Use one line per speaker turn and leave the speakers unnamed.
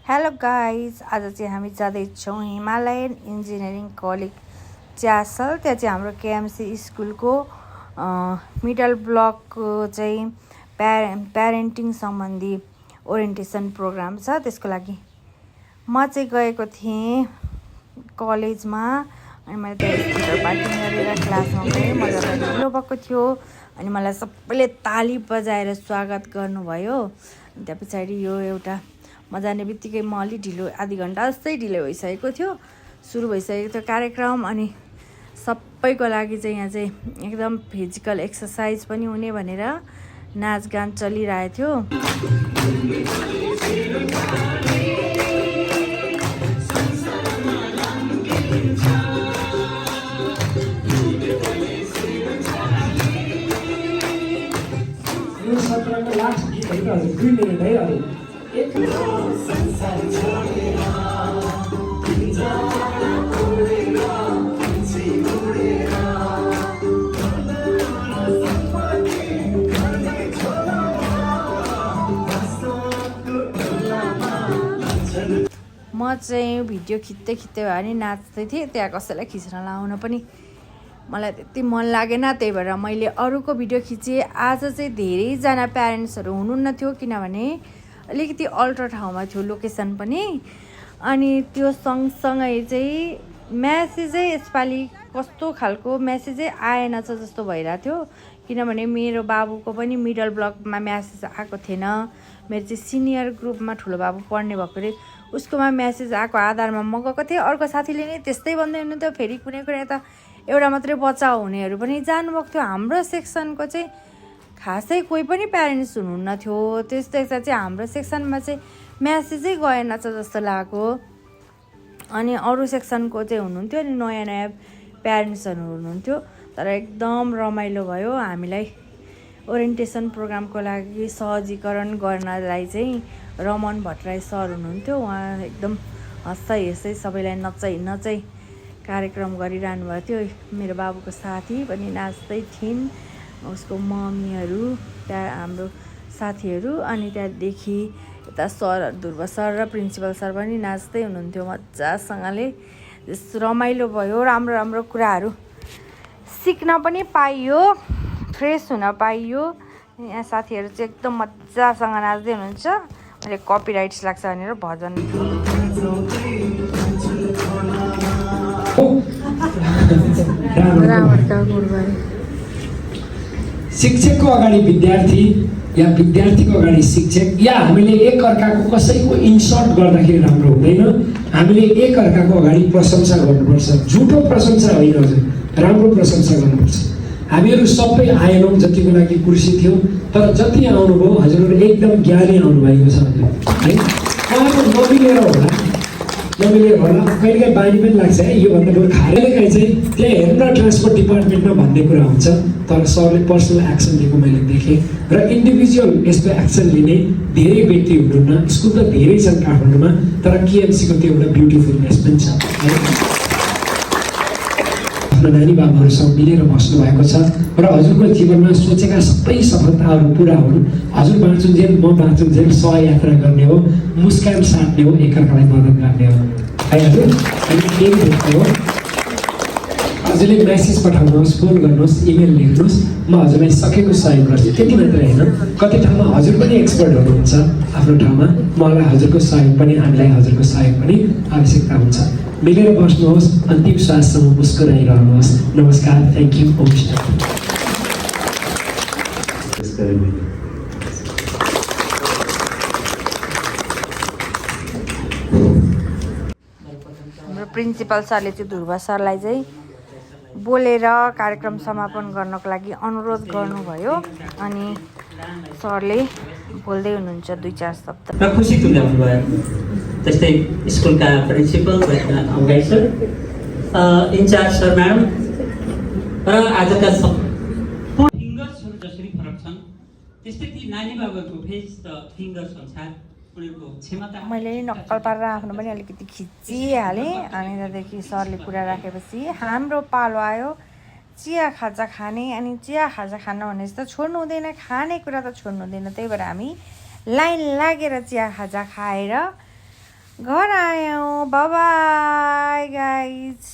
Hello guys, आज चाहिँ हामी जाँदैछौँ हिमालयन इन्जिनियरिङ कलेज च्यासल। त्यहाँ चाहिँ हाम्रो केएमसी स्कुलको मिडल ब्लकको चाहिँ प्यारेन्टिङ सम्बन्धी ओरिएन्टेसन प्रोग्राम छ। त्यसको लागि म चाहिँ गएको थिएँ कलेजमा अनि मैले त्यहाँ स्कुटर पार्किङ गरेर क्लासमा गएँ। मजाले ढिलो भएको थियो अनि मलाई सबैले ताली बजाएर स्वागत गर्नुभयो। अनि त्यहाँ पछाडि यो एउटा म जाने बित्तिकै म अलि ढिलो आधी घन्टा जस्तै ढिलो भइसकेको थियो, सुरु भइसकेको थियो कार्यक्रम। अनि सबैको लागि चाहिँ यहाँ चाहिँ एकदम फिजिकल एक्सर्साइज पनि हुने भनेर नाचगान चलिरहेको थियो।
यो सत्रको लास्ट गीत होइन हजुर, 2 मिनट है। हजुर
म चाहिँ भिडियो खिच्दै भयो भने नाच्दै थिएँ। त्यहाँ कसैलाई खिच्न लाउन पनि मलाई त्यति मन लागेन, त्यही भएर मैले अरूको भिडियो खिचेँ। आज चाहिँ धेरैजना प्यारेन्ट्सहरू हुनुहुन्न थियो किनभने अलिकति अल्टर ठाउँमा थियो लोकेसन पनि। अनि त्यो सँगसँगै चाहिँ म्यासेजै यसपालि कस्तो खालको म्यासेजै आएन छ जस्तो भइरहेको थियो, किनभने मेरो बाबुको पनि मिडल ब्लकमा म्यासेज आएको थिएन। मेरो चाहिँ सिनियर ग्रुपमा ठुलो बाबु पढ्ने भएकोले उसकोमा म्यासेज आएको आधारमा म गएको थिएँ। अर्को साथीले नै त्यस्तै भन्दै हुनुहुन्थ्यो। फेरि कुनै कुनै त एउटा मात्रै बचाउ हुनेहरू पनि जानुभएको थियो। हाम्रो सेक्सनको चाहिँ खासै कोही पनि प्यारेन्ट्स हुनुहुन्न थियो। त्यस्तै चाहिँ हाम्रो सेक्सनमा चाहिँ म्यासेजै गएन छ जस्तो लाग्यो। अनि अरू सेक्सनको चाहिँ हुनुहुन्थ्यो, अनि नयाँ नयाँ प्यारेन्ट्सहरू हुनुहुन्थ्यो। तर एकदम रमाइलो भयो। हामीलाई ओरिएन्टेसन प्रोग्रामको लागि सहजीकरण गर्नलाई चाहिँ रमन भट्टराई सर हुनुहुन्थ्यो। उहाँ एकदम हँसाइ हँसाइ सबैलाई नचाइ कार्यक्रम गरिरहनु भएको थियो। मेरो बाबुको साथी पनि नाच्दै थिइन्, उसको मम्मीहरू, त्यहाँ हाम्रो साथीहरू। अनि त्यहाँदेखि यता सर ध्रुव सर र प्रिन्सिपल सर पनि नाच्दै हुनुहुन्थ्यो मजासँगले। रमाइलो भयो, राम्रो राम्रो कुराहरू सिक्न पनि पाइयो, फ्रेस हुन पाइयो। यहाँ साथीहरू चाहिँ एकदम मजासँग नाच्दै हुनुहुन्छ। मैले कपिराइट्स लाग्छ भनेर भजन
शिक्षकको अगाडि विद्यार्थी या विद्यार्थीको अगाडि शिक्षक या हामीले एक अर्काको कसैको इन्सल्ट गर्दाखेरि राम्रो हुँदैन। हामीले एक अर्काको अगाडि प्रशंसा गर्नुपर्छ, झुटो प्रशंसा होइन हजुर, राम्रो प्रशंसा गर्नुपर्छ। हामीहरू सबै आएनौँ जतिको लागि कुर्सी थियो, तर जति आउनुभयो हजुरहरू एकदम ज्ञानी आउनुभएको छ है। उहाँको नमिलेर होला कहिलेकाहीँ बानी पनि लाग्छ है, योभन्दा बरु कहिलेकाहीँ चाहिँ त्यहाँ हेर्न ट्रान्सपोर्ट डिपार्टमेन्टमा भन्ने कुरा हुन्छ। तर सरले पर्सनल एक्सन लिएको मैले देखेँ र इन्डिभिजुअल यस्तो एक्सन लिने धेरै व्यक्ति हुनुहुन्न। स्कुल त धेरै छन् काठमाडौँमा, तर केएमसीको त्यो एउटा ब्युटिफुलनेस पनि छ है। आफ्नो नानी बाबुहरूसँग मिलेर बस्नुभएको छ र हजुरको जीवनमा सोचेका सबै सफलताहरू पुरा हुन्। हजुर बाँचुन्जेल म बाँचुन्जेल सहयात्रा गर्ने हो, मुस्कान साट्ने हो, एकअर्कालाई मद्दत गर्ने हो है हजुर। अनि केही भेट्ने हो, हजुरले म्यासेज पठाउनुहोस्, फोन गर्नुहोस्, इमेल लेख्नुहोस्, म हजुरलाई सकेको सहयोग गर्छु। त्यति मात्रै होइन, कति ठाउँमा हजुर पनि एक्सपर्ट हुनुहुन्छ आफ्नो ठाउँमा, मलाई हजुरको सहयोग पनि, हामीलाई हजुरको सहयोग पनि आवश्यकता हुन्छ। मिलेर बस्नुहोस्, अन्तिम श्वाससम्म मुस्कुराइरहनुहोस्। नमस्कार, थ्याङ्क यू, ओम शान्ति।
हाम्रो प्रिन्सिपल सरले चाहिँ ध्रुव सरलाई चाहिँ बोलेर कार्यक्रम समापन गर्नको लागि अनुरोध गर्नुभयो। अनि सरले बोल्दै हुनुहुन्छ 2-4 शब्द।
र खुसी तुल्याउनु भयो। जस्तै स्कुलका प्रिन्सिपल अङ्गाई सर, इन्चार्ज सर म्याडम र आजका सब फिङ्गर्सहरू जसरी फरक छन् त्यस्तै ती नानी बाबुको फेस र फिङ्गर्स अनुसार उनीहरूको क्षमता
मैले नक्कल पारेर आफ्नो पनि अलिकति खिचिहालेँ। अनि त्यहाँदेखि सरले कुरा राखेपछि हाम्रो पालो आयो चिया खाजा खाने। अनि चिया खाजा खानु भनेपछि त छोड्नु हुँदैन, खाने कुरा त छोड्नु हुँदैन। त्यही भएर हामी लाइन लागेर चिया खाजा खाएर घर आयौँ बाई गाइज